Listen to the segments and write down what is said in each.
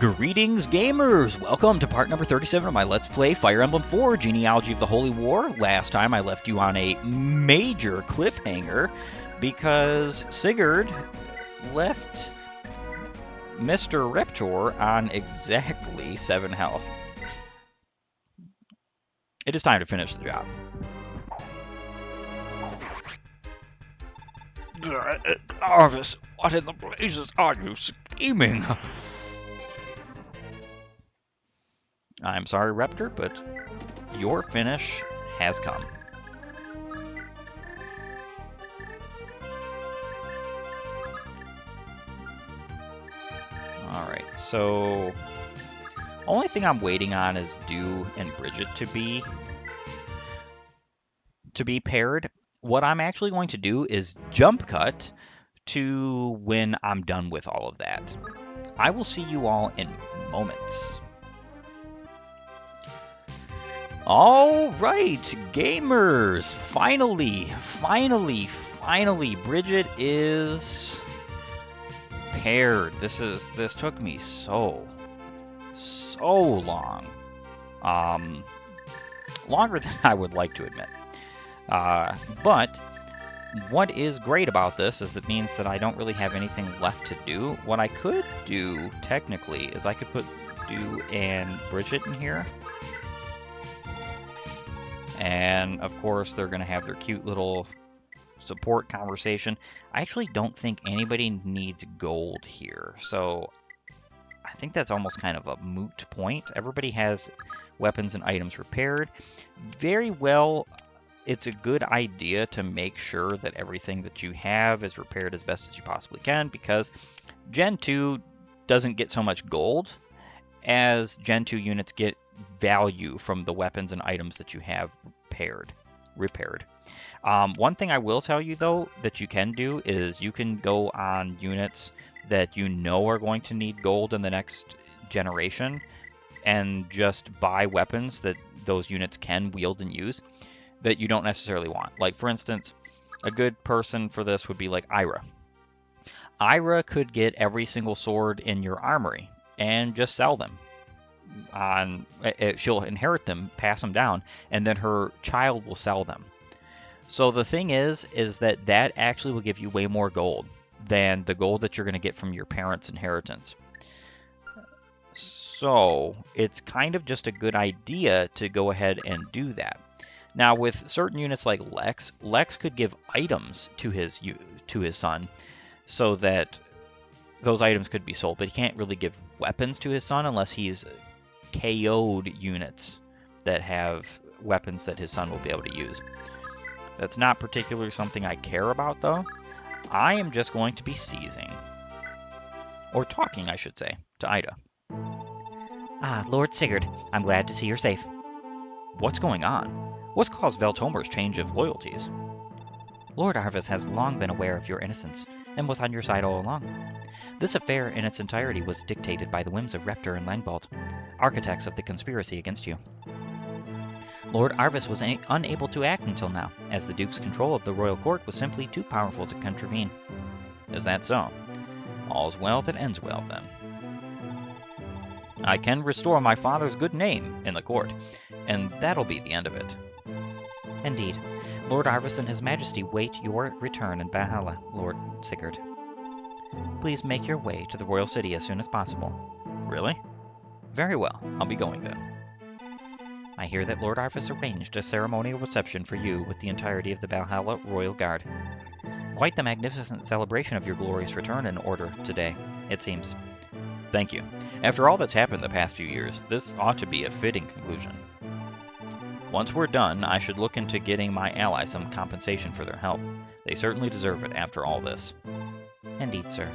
Greetings, gamers! Welcome to part number 37 of my Let's Play Fire Emblem 4 Genealogy of the Holy War. Last time I left you on a major cliffhanger because Sigurd left Mr. Reptor on exactly 7 health. It is time to finish the job. Arvis, what in the blazes are you scheming? I'm sorry, Reptor, but your finish has come. Alright, so only thing I'm waiting on is Dew and Bridget to be paired. What I'm actually going to do is jump cut to when I'm done with all of that. I will see you all in moments. All right, gamers, finally, Bridget is paired. This took me so long, longer than I would like to admit. But what is great about this is it means that I don't really have anything left to do. What I could do technically is I could put Dew and Bridget in here. And of course, they're going to have their cute little support conversation. I actually don't think anybody needs gold here. So I think that's almost kind of a moot point. Everybody has weapons and items repaired. Very well, it's a good idea to make sure that everything that you have is repaired as best as you possibly can, because Gen 2 doesn't get so much gold as Gen 2 units get value from the weapons and items that you have repaired. One thing I will tell you, though, that you can do is you can go on units that you know are going to need gold in the next generation and just buy weapons that those units can wield and use that you don't necessarily want. Like, for instance, a good person for this would be like Ira. Ira could get every single sword in your armory and just sell them. She'll inherit them, pass them down, and then her child will sell them. So the thing is that actually will give you way more gold than the gold that you're going to get from your parents' inheritance. So it's kind of just a good idea to go ahead and do that. Now, with certain units like Lex could give items to his son, so that those items could be sold, but he can't really give weapons to his son unless he's KO'd units that have weapons that his son will be able to use. That's not particularly something I care about, though. I am just going to be seizing, or talking, I should say, to Ida. Ah, Lord Sigurd, I'm glad to see you're safe. What's going on? What's caused Veltomer's change of loyalties? Lord Arvis has long been aware of your innocence, and was on your side all along. This affair in its entirety was dictated by the whims of Reptor and Langbalt, architects of the conspiracy against you. Lord Arvis was unable to act until now, as the Duke's control of the royal court was simply too powerful to contravene. Is that so? All's well that ends well, then. I can restore my father's good name in the court, and that'll be the end of it. Indeed. Lord Arvis and His Majesty wait your return in Valhalla, Lord Sigurd. Please make your way to the royal city as soon as possible. Really? Very well, I'll be going then. I hear that Lord Arvis arranged a ceremonial reception for you with the entirety of the Valhalla Royal Guard. Quite the magnificent celebration of your glorious return in order today, it seems. Thank you. After all that's happened the past few years, this ought to be a fitting conclusion. Once we're done, I should look into getting my allies some compensation for their help. They certainly deserve it after all this. Indeed, sir.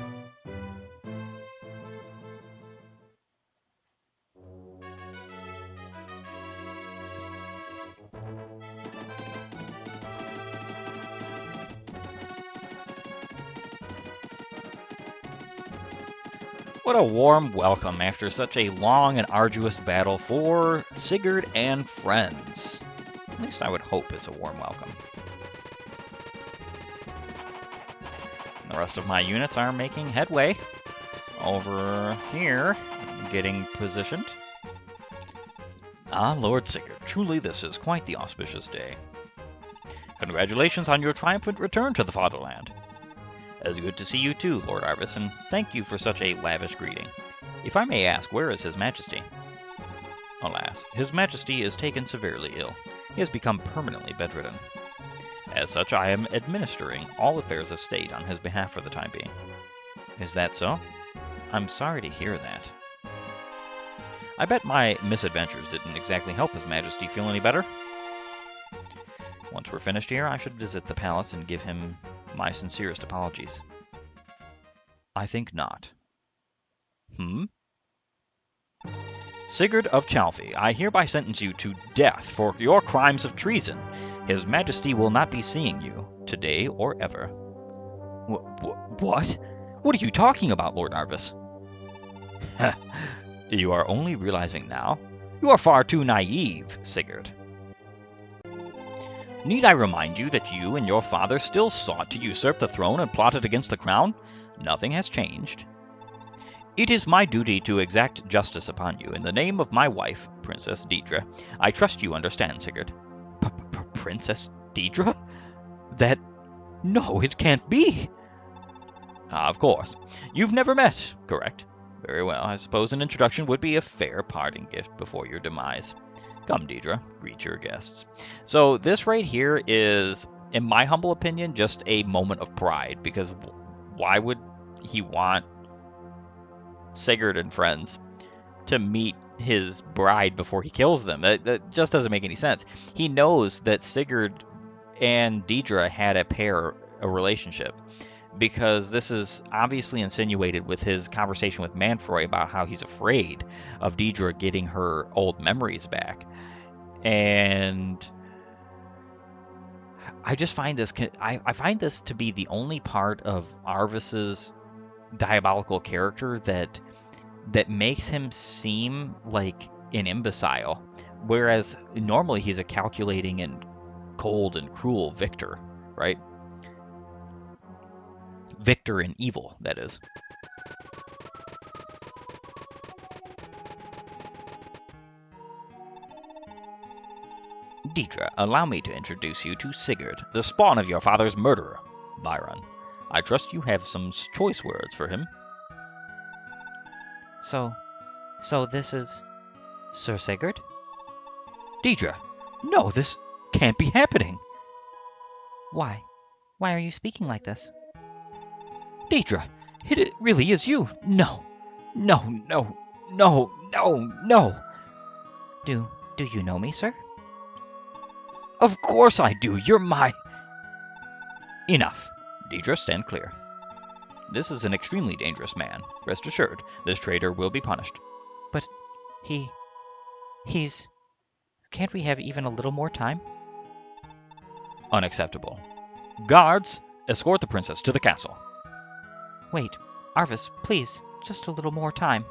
What a warm welcome after such a long and arduous battle for Sigurd and friends. At least I would hope it's a warm welcome. The rest of my units are making headway over here. getting positioned. Ah, Lord Sigurd, truly this is quite the auspicious day. Congratulations on your triumphant return to the fatherland. It's good to see you too, Lord Arvis, and thank you for such a lavish greeting. If I may ask, where is His Majesty? Alas, His Majesty is taken severely ill. He has become permanently bedridden. As such, I am administering all affairs of state on his behalf for the time being. Is that so? I'm sorry to hear that. I bet my misadventures didn't exactly help His Majesty feel any better. Once we're finished here, I should visit the palace and give him my sincerest apologies. I think not. Sigurd of Chalfie, I hereby sentence you to death for your crimes of treason. His Majesty will not be seeing you, today or ever. What? What are you talking about, Lord Arvis? You are only realizing now? You are far too naive, Sigurd. Need I remind you that you and your father still sought to usurp the throne and plotted against the crown? Nothing has changed. It is my duty to exact justice upon you in the name of my wife, Princess Deidre. I trust you understand, Sigurd. Princess Deidre? That... No, it can't be. Of course. You've never met, correct? Very well, I suppose an introduction would be a fair parting gift before your demise. Come, Deidre, greet your guests. So this right here is, in my humble opinion, just a moment of pride, because why would he want Sigurd and friends to meet his bride before he kills them? That just doesn't make any sense. He knows that Sigurd and Deidre had a relationship, because this is obviously insinuated with his conversation with Manfroy about how he's afraid of Deidre getting her old memories back. And I just find this, I find this to be the only part of Arvis's diabolical character that makes him seem like an imbecile, whereas normally he's a calculating and cold and cruel victor, right? Victor in evil, that is. Deidre, allow me to introduce you to Sigurd, the spawn of your father's murderer, Byron. I trust you have some choice words for him. So this is Sir Sigurd? Deidre, no, this can't be happening. Why? Why are you speaking like this? Deidre, it really is you. No. No. Do you know me, sir? Of course I do. You're my... Enough. Deidre, stand clear. This is an extremely dangerous man. Rest assured, this traitor will be punished. But he's... Can't we have even a little more time? Unacceptable. Guards, escort the princess to the castle. Wait, Arvis, please, just a little more time.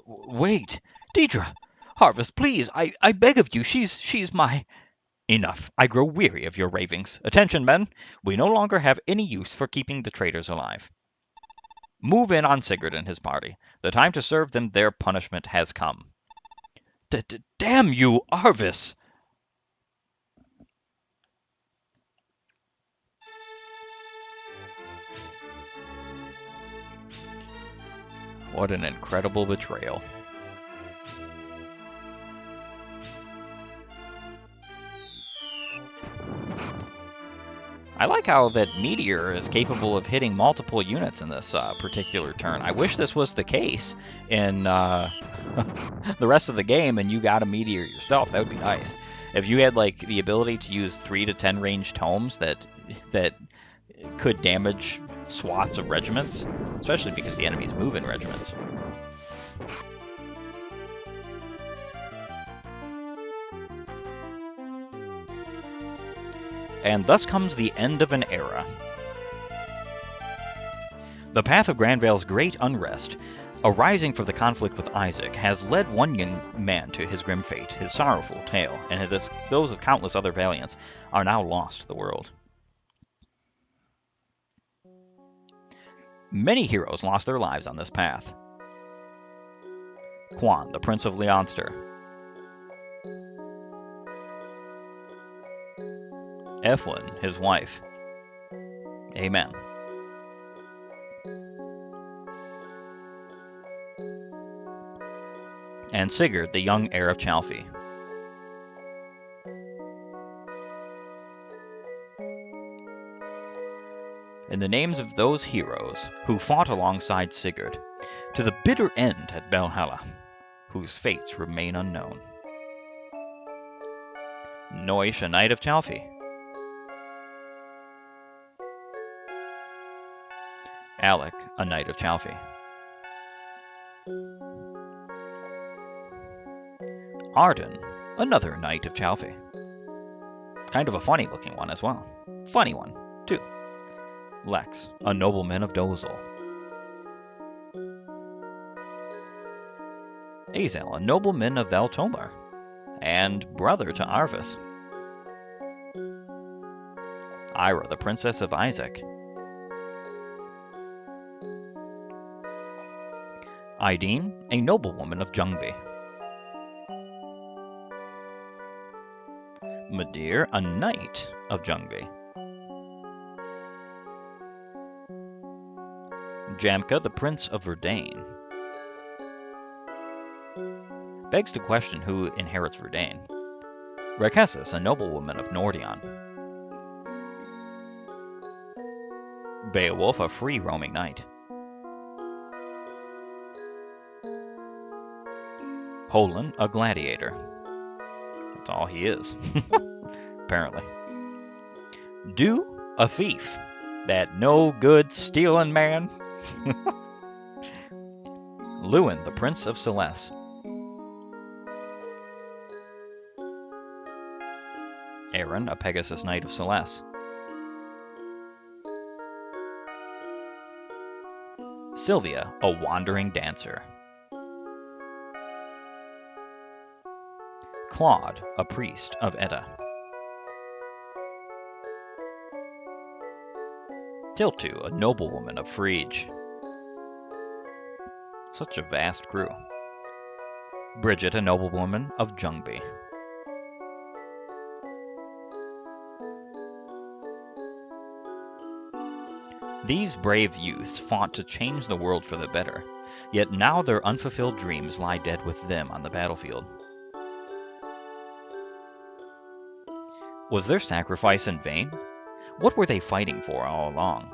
Wait, Deidre! Arvis, please, I beg of you, she's my... Enough. I grow weary of your ravings. Attention, men. We no longer have any use for keeping the traitors alive. Move in on Sigurd and his party. The time to serve them their punishment has come. Damn you, Arvis! What an incredible betrayal. I like how that Meteor is capable of hitting multiple units in this particular turn. I wish this was the case in the rest of the game and you got a Meteor yourself. That would be nice. If you had like the ability to use 3 to 10 range tomes that could damage swaths of regiments, especially because the enemies move in regiments. And thus comes the end of an era. The path of Granvale's great unrest Arising from the conflict with Isaac has led one young man to his grim fate, his sorrowful tale, and those of countless other valiants are now lost to the world. Many heroes lost their lives on this path. Quan, the Prince of Leonster. Eflin, his wife. Amen. And Sigurd, the young heir of Chalfie. In the names of those heroes who fought alongside Sigurd, to the bitter end at Valhalla, whose fates remain unknown. Noish, a knight of Chalfie. Alec, a knight of Chalfie. Arden, another knight of Chalfie. Kind of a funny looking one as well. Funny one, too. Lex, a nobleman of Dozel. Azel, a nobleman of Valtomar, and brother to Arvis. Ira, the princess of Isaac. Ideen, a noblewoman of Ljungby. Madir, a knight of Ljungby. Jamka, the prince of Verdane. Begs to question who inherits Verdane. Rekessis, a noblewoman of Nordion. Beowulf, a free roaming knight. Holin, a gladiator. That's all he is, apparently. Du, a thief. That no good stealing man. Lewin, the prince of Celeste. Aaron, a Pegasus knight of Celeste. Sylvia, a wandering dancer. Claude, a priest of Edda. Tiltu, a noblewoman of Frege. Such a vast crew. Bridget, a noblewoman of Ljungby. These brave youths fought to change the world for the better, yet now their unfulfilled dreams lie dead with them on the battlefield. Was their sacrifice in vain? What were they fighting for all along?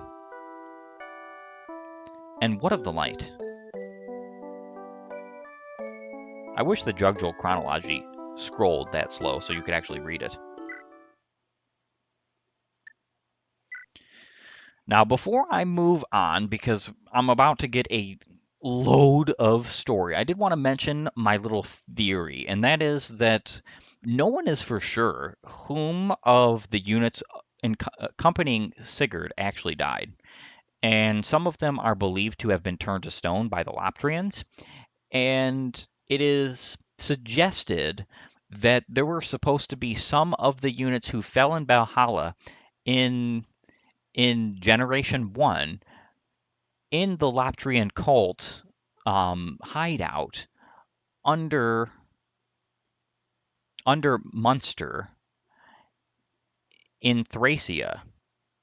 And what of the light? I wish the Jugdral chronology scrolled that slow so you could actually read it. Now, before I move on, because I'm about to get a load of story, I did want to mention my little theory, and that is that no one is for sure whom of the units accompanying Sigurd actually died. And some of them are believed to have been turned to stone by the Loptrians, and it is suggested that there were supposed to be some of the units who fell in Valhalla in Generation 1 in the Loptrian cult hideout under Munster in Thracia,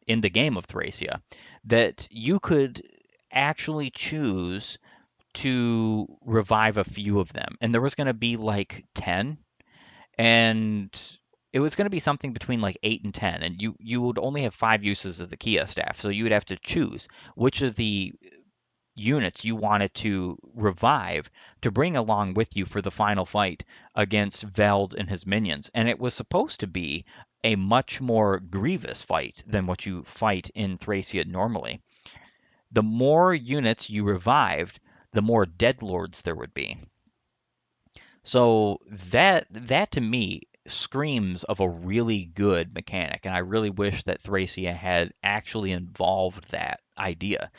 in the game of Thracia, that you could actually choose to revive a few of them. And there was going to be like 10, and it was going to be something between like 8 and 10, and you would only have 5 uses of the Kia staff, so you would have to choose which of the units you wanted to revive to bring along with you for the final fight against Veld and his minions. And it was supposed to be a much more grievous fight than what you fight in Thracia normally. The more units you revived, the more dead lords there would be. So that to me screams of a really good mechanic, and I really wish that Thracia had actually involved that idea.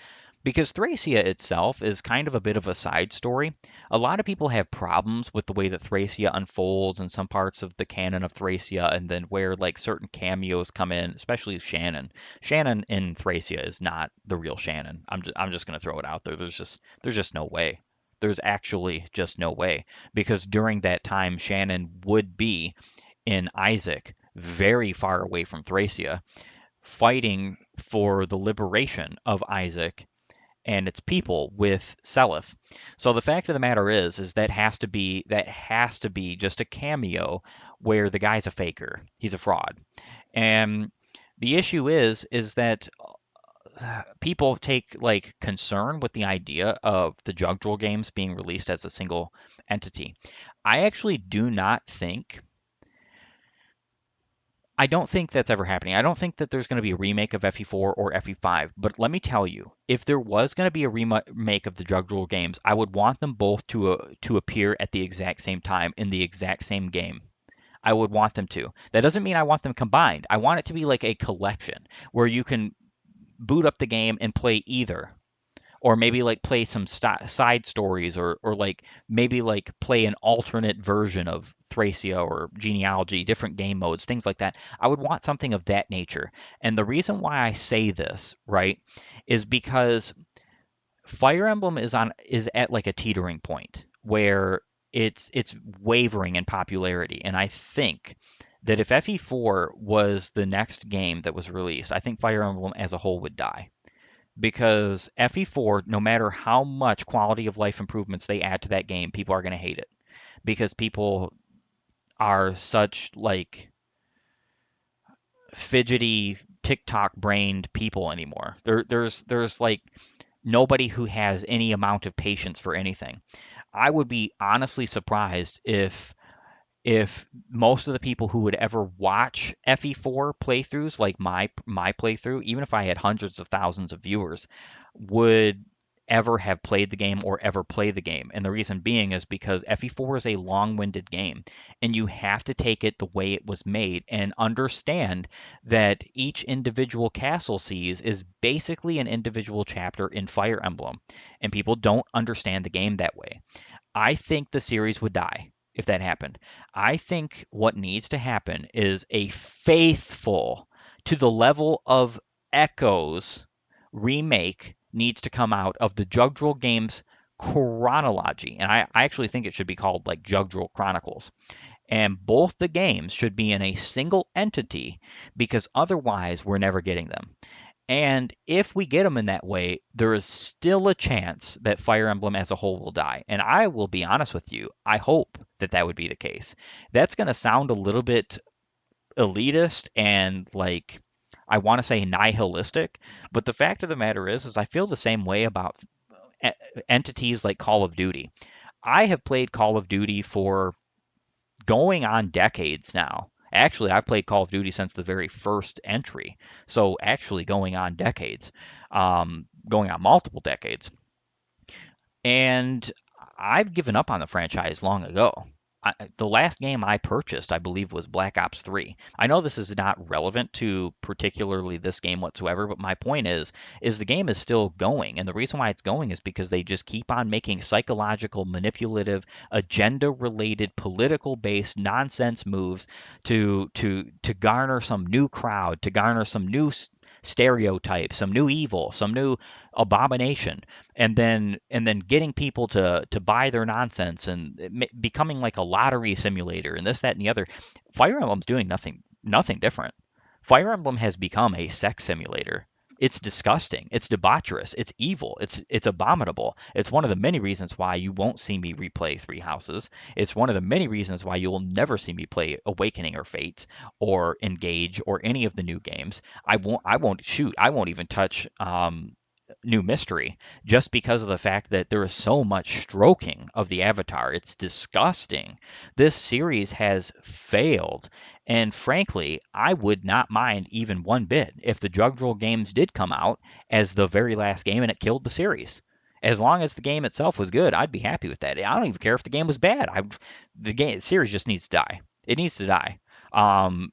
Because Thracia itself is kind of a bit of a side story. A lot of people have problems with the way that Thracia unfolds and some parts of the canon of Thracia, and then where like certain cameos come in, especially Shannon. Shannon in Thracia is not the real Shannon. I'm just going to throw it out there. There's just no way. There's actually just no way because during that time Shannon would be in Isaac, very far away from Thracia, fighting for the liberation of Isaac and its people with Selith. So the fact of the matter is that has to be just a cameo where the guy's a faker. He's a fraud. And the issue is that people take like concern with the idea of the Jugdral games being released as a single entity. I actually do not think I don't think that's ever happening. I don't think that there's going to be a remake of FE4 or FE5. But let me tell you, if there was going to be a remake of the Drug Rule games, I would want them both to appear at the exact same time in the exact same game. I would want them to. That doesn't mean I want them combined. I want it to be like a collection where you can boot up the game and play either, or maybe like play some side stories, or like maybe like play an alternate version of Thracia or Genealogy, different game modes, things like that. I would want something of that nature. And the reason why I say this, right, is because Fire Emblem is at like a teetering point where it's wavering in popularity. And I think that if FE4 was the next game that was released, I think Fire Emblem as a whole would die because FE4, no matter how much quality of life improvements they add to that game, people are going to hate it because people are such like fidgety TikTok brained people anymore. There's like nobody who has any amount of patience for anything. I would be honestly surprised if most of the people who would ever watch FE4 playthroughs, like my playthrough, even if I had hundreds of thousands of viewers, would ever have played the game or ever play the game. And the reason being is because FE4 is a long-winded game, and you have to take it the way it was made and understand that each individual castle sees is basically an individual chapter in Fire Emblem, and people don't understand the game that way. I think the series would die if that happened. I think what needs to happen is a faithful to the level of Echoes remake needs to come out of the Jugdral games chronology. And I actually think it should be called like Jugdral Chronicles. And both the games should be in a single entity because otherwise we're never getting them. And if we get them in that way, there is still a chance that Fire Emblem as a whole will die. And I will be honest with you, I hope that that would be the case. That's going to sound a little bit elitist and like I want to say nihilistic, but the fact of the matter is I feel the same way about e- entities like Call of Duty. I have played Call of Duty for going on decades now. Actually, I've played Call of Duty since the very first entry. So actually going on decades, going on multiple decades. And I've given up on the franchise long ago. The last game I purchased, I believe, was Black Ops 3. I know this is not relevant to particularly this game whatsoever, but my point is the game is still going, and the reason why it's going is because they just keep on making psychological, manipulative, agenda-related, political-based nonsense moves to garner some new crowd, to garner some new stereotype, some new evil, some new abomination, and then getting people to buy their nonsense and becoming like a lottery simulator and this, that, and the other. Fire Emblem's doing nothing different. Fire Emblem has become a sex simulator. It's disgusting. It's debaucherous. It's evil. It's abominable. It's one of the many reasons why you won't see me replay Three Houses. It's one of the many reasons why you will never see me play Awakening or Fate or Engage or any of the new games. I won't shoot. I won't even touch New Mystery just because of the fact that there is so much stroking of the avatar. It's disgusting. This series has failed. And frankly, I would not mind even one bit if the Jugdral games did come out as the very last game and it killed the series. As long as the game itself was good, I'd be happy with that. I don't even care if the game was bad. The series just needs to die. It needs to die. Um,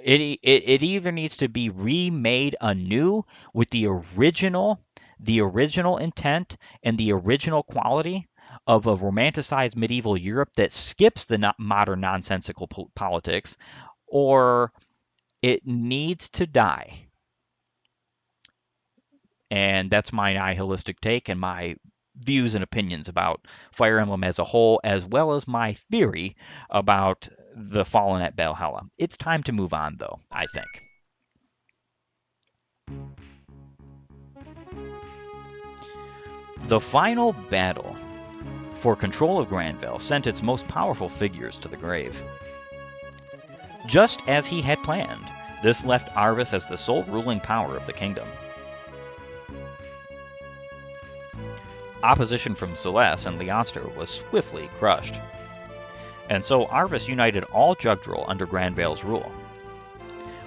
it either needs to be remade anew with the original the original intent and the original quality of a romanticized medieval Europe that skips the modern nonsensical politics, or it needs to die. And that's my nihilistic take and my views and opinions about Fire Emblem as a whole, as well as my theory about the Fallen at Valhalla. It's time to move on, though, I think. The final battle for control of Granville sent its most powerful figures to the grave. Just as he had planned, this left Arvis as the sole ruling power of the kingdom. Opposition from Celeste and Leoster was swiftly crushed, and so Arvis united all Jugdral under Granvale's rule.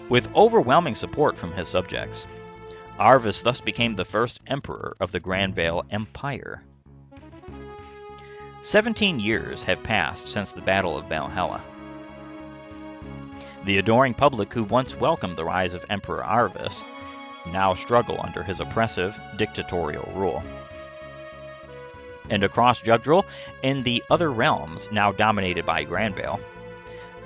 With overwhelming support from his subjects, Arvis thus became the first emperor of the Granvale Empire. 17 years have passed since the Battle of Valhalla. The adoring public who once welcomed the rise of Emperor Arvis now struggle under his oppressive, dictatorial rule. And across Jugdral and the other realms now dominated by Granvale,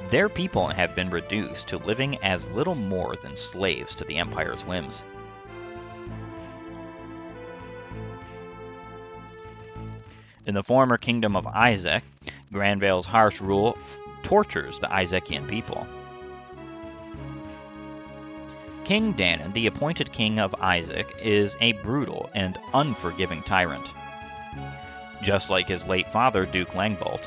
their people have been reduced to living as little more than slaves to the Empire's whims. In the former kingdom of Isaac, Granvale's harsh rule tortures the Isaacian people. King Danon, the appointed king of Isaac, is a brutal and unforgiving tyrant, just like his late father, Duke Langbalt.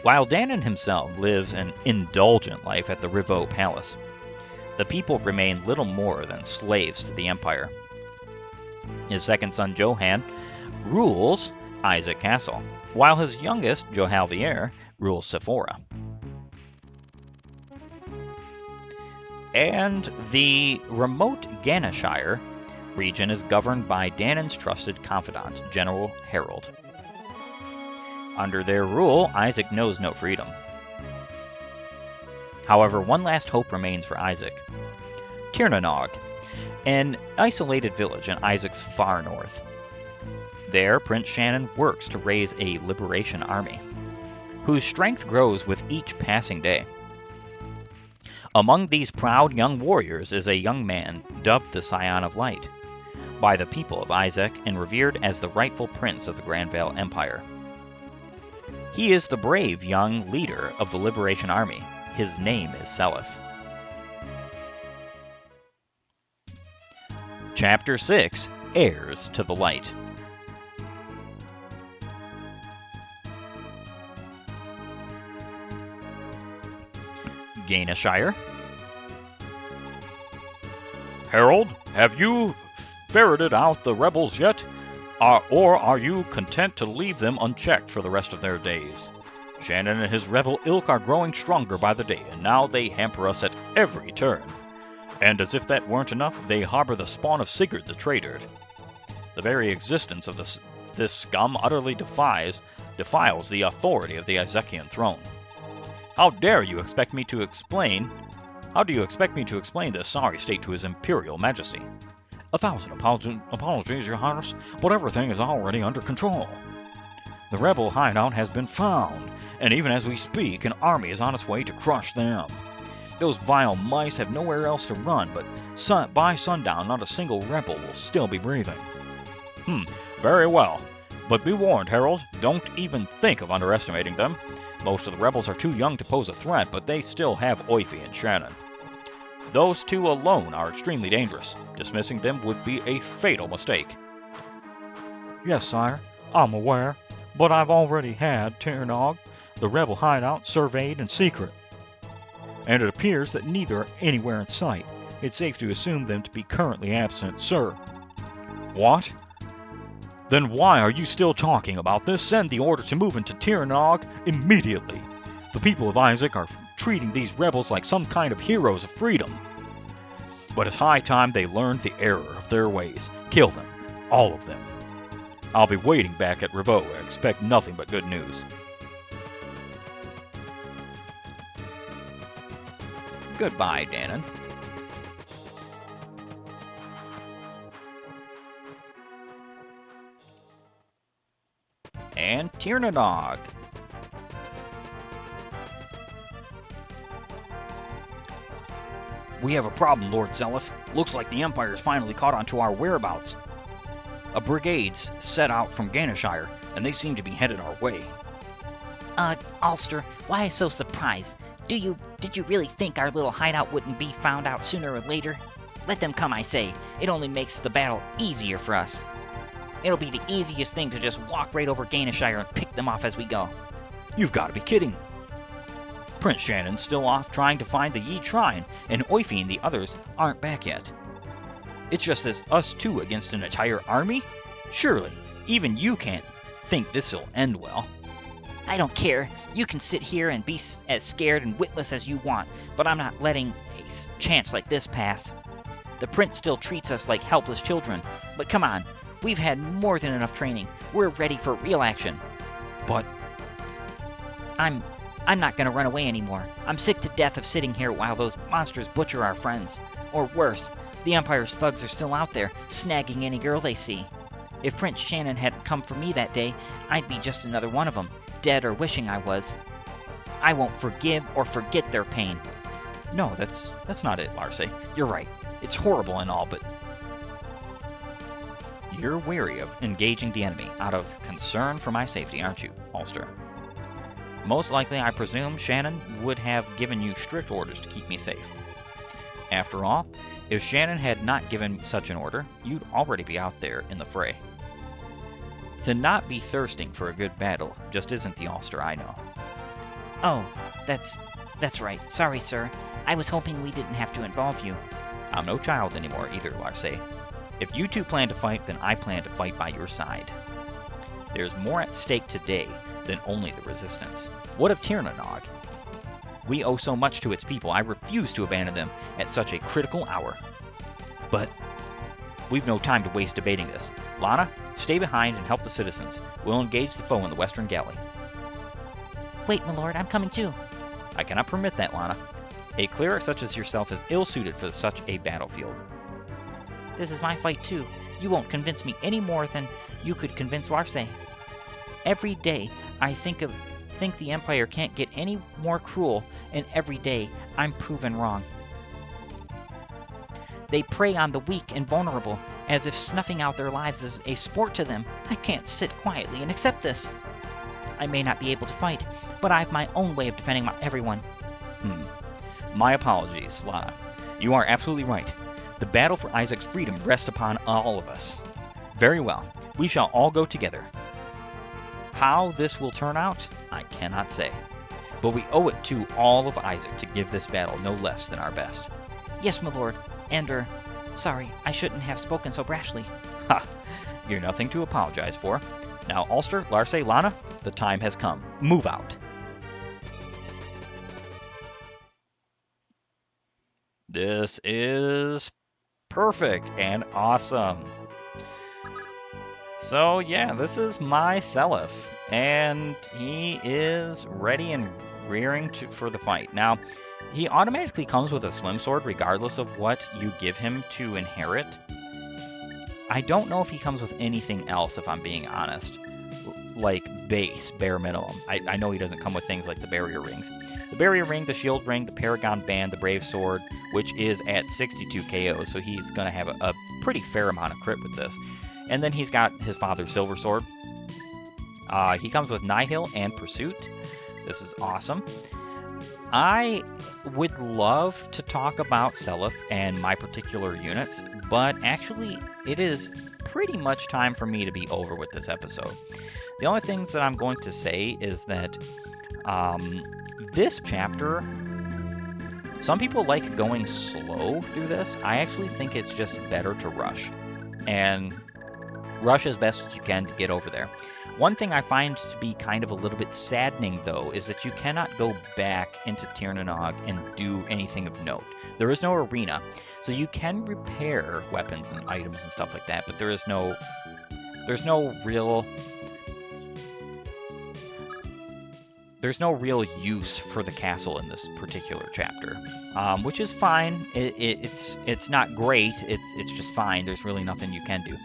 While Danon himself lives an indulgent life at the Rivaux Palace, the people remain little more than slaves to the Empire. His second son, Johann, rules Isaac Castle, while his youngest, Johalvier, rules Sephora. And the remote Ganashire region is governed by Danon's trusted confidant, General Harold. Under their rule, Isaac knows no freedom. However, one last hope remains for Isaac. Tirnanog, an isolated village in Isaac's far north. There, Prince Shannon works to raise a liberation army, whose strength grows with each passing day. Among these proud young warriors is a young man dubbed the Scion of Light by the people of Isaac and revered as the rightful prince of the Granvale Empire. He is the brave young leader of the Liberation Army. His name is Seliph. Chapter 6, Heirs to the Light. Ganashire. Harold, have you ferreted out the rebels yet? Or are you content to leave them unchecked for the rest of their days? Shannon and his rebel ilk are growing stronger by the day, and now they hamper us at every turn. And as if that weren't enough, they harbor the spawn of Sigurd the traitor. The very existence of this scum utterly defiles the authority of the Isaacian throne. How do you expect me to explain this sorry state to His Imperial Majesty? 1,000 apologies, Your Highness, but everything is already under control. The rebel hideout has been found, and even as we speak, an army is on its way to crush them. Those vile mice have nowhere else to run, but by sundown, not a single rebel will still be breathing. Very well. But be warned, Harold, don't even think of underestimating them. Most of the rebels are too young to pose a threat, but they still have Oifi and Shannon. Those two alone are extremely dangerous. Dismissing them would be a fatal mistake. Yes, sire, I'm aware, but I've already had Tirnanog, the rebel hideout, surveyed in secret. And it appears that neither are anywhere in sight. It's safe to assume them to be currently absent, sir. What? Then why are you still talking about this? Send the order to move into Tirnanog immediately. The people of Isaac are treating these rebels like some kind of heroes of freedom. But it's high time they learned the error of their ways. Kill them. All of them. I'll be waiting back at Rivaux and expect nothing but good news. Goodbye, Danon. and Tiernanog. We have a problem, Lord Zelif. Looks like the Empire's finally caught on to our whereabouts. A brigade's set out from Ganeshire, and they seem to be headed our way. Ulster, why so surprised? Did you really think our little hideout wouldn't be found out sooner or later? Let them come, I say. It only makes the battle easier for us. It'll be the easiest thing to just walk right over Ganeshire and pick them off as we go. You've got to be kidding. Prince Shannon's still off trying to find the Yi Shrine, and Oifi and the others aren't back yet. It's just as us two against an entire army? Surely, even you can't think this'll end well. I don't care. You can sit here and be as scared and witless as you want, but I'm not letting a chance like this pass. The prince still treats us like helpless children, but come on, we've had more than enough training. We're ready for real action. But I'm not gonna run away anymore. I'm sick to death of sitting here while those monsters butcher our friends. Or worse, the Empire's thugs are still out there, snagging any girl they see. If Prince Shannon hadn't come for me that day, I'd be just another one of them, dead or wishing I was. I won't forgive or forget their pain. No, that's not it, Larse. You're right. It's horrible and all, but you're wary of engaging the enemy out of concern for my safety, aren't you, Ulster? Most likely, I presume Shannon would have given you strict orders to keep me safe. After all, if Shannon had not given such an order, you'd already be out there in the fray. To not be thirsting for a good battle just isn't the Ulster I know. Oh, that's right. Sorry, sir. I was hoping we didn't have to involve you. I'm no child anymore either, Larse. If you two plan to fight, then I plan to fight by your side. There's more at stake today than only the resistance. What of Tiernanog? We owe so much to its people, I refuse to abandon them at such a critical hour. But we've no time to waste debating this. Lana, stay behind and help the citizens. We'll engage the foe in the Western Galley. Wait, my lord, I'm coming too. I cannot permit that, Lana. A cleric such as yourself is ill-suited for such a battlefield. This is my fight too. You won't convince me any more than you could convince Larse. Every day I think the Empire can't get any more cruel, and every day I'm proven wrong. They prey on the weak and vulnerable, as if snuffing out their lives is a sport to them. I can't sit quietly and accept this. I may not be able to fight, but I have my own way of defending everyone. My apologies, Lana. You are absolutely right. The battle for Isaac's freedom rests upon all of us. Very well, we shall all go together. How this will turn out, I cannot say. But we owe it to all of Isaac to give this battle no less than our best. Yes, my lord. And, sorry, I shouldn't have spoken so brashly. Ha! You're nothing to apologize for. Now, Ulster, Larse, Lana, the time has come. Move out. This is perfect and awesome. So yeah, this is my Seliph, and he is ready and rearing for the fight. Now, he automatically comes with a slim sword regardless of what you give him to inherit. I don't know if he comes with anything else, if I'm being honest. Like bare minimum. I know he doesn't come with things like the barrier rings. The barrier ring, the shield ring, the paragon band, the brave sword, which is at 62 KO, so he's going to have a pretty fair amount of crit with this. And then he's got his father's silver sword. He comes with Nihil and Pursuit. This is awesome. I would love to talk about Seliph and my particular units, but actually it is pretty much time for me to be over with this episode. The only things that I'm going to say is that this chapter, some people like going slow through this. I actually think it's just better to rush. And rush as best as you can to get over there. One thing I find to be kind of a little bit saddening, though, is that you cannot go back into Tiernanog and do anything of note. There is no arena, so you can repair weapons and items and stuff like that, but there's no real there's no real use for the castle in this particular chapter, which is fine. It's not great. It's just fine. There's really nothing you can do.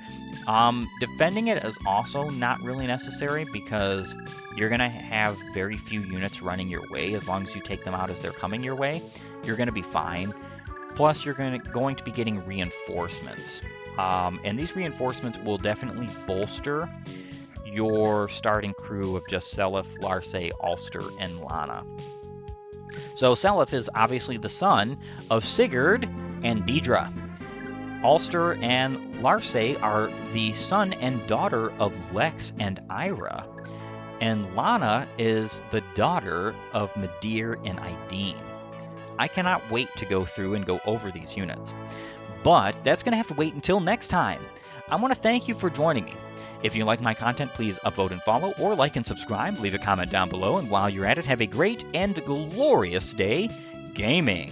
Defending it is also not really necessary because you're going to have very few units running your way. As long as you take them out as they're coming your way, you're going to be fine. Plus, you're going to be getting reinforcements. And these reinforcements will definitely bolster your starting crew of just Seliph, Larse, Ulster, and Lana. So Seliph is obviously the son of Sigurd and Deidre. Ulster and Larse are the son and daughter of Lex and Ira. And Lana is the daughter of Medir and Ideen. I cannot wait to go through and go over these units. But that's going to have to wait until next time. I want to thank you for joining me. If you like my content, please upvote and follow, or like and subscribe, leave a comment down below, and while you're at it, have a great and glorious day gaming.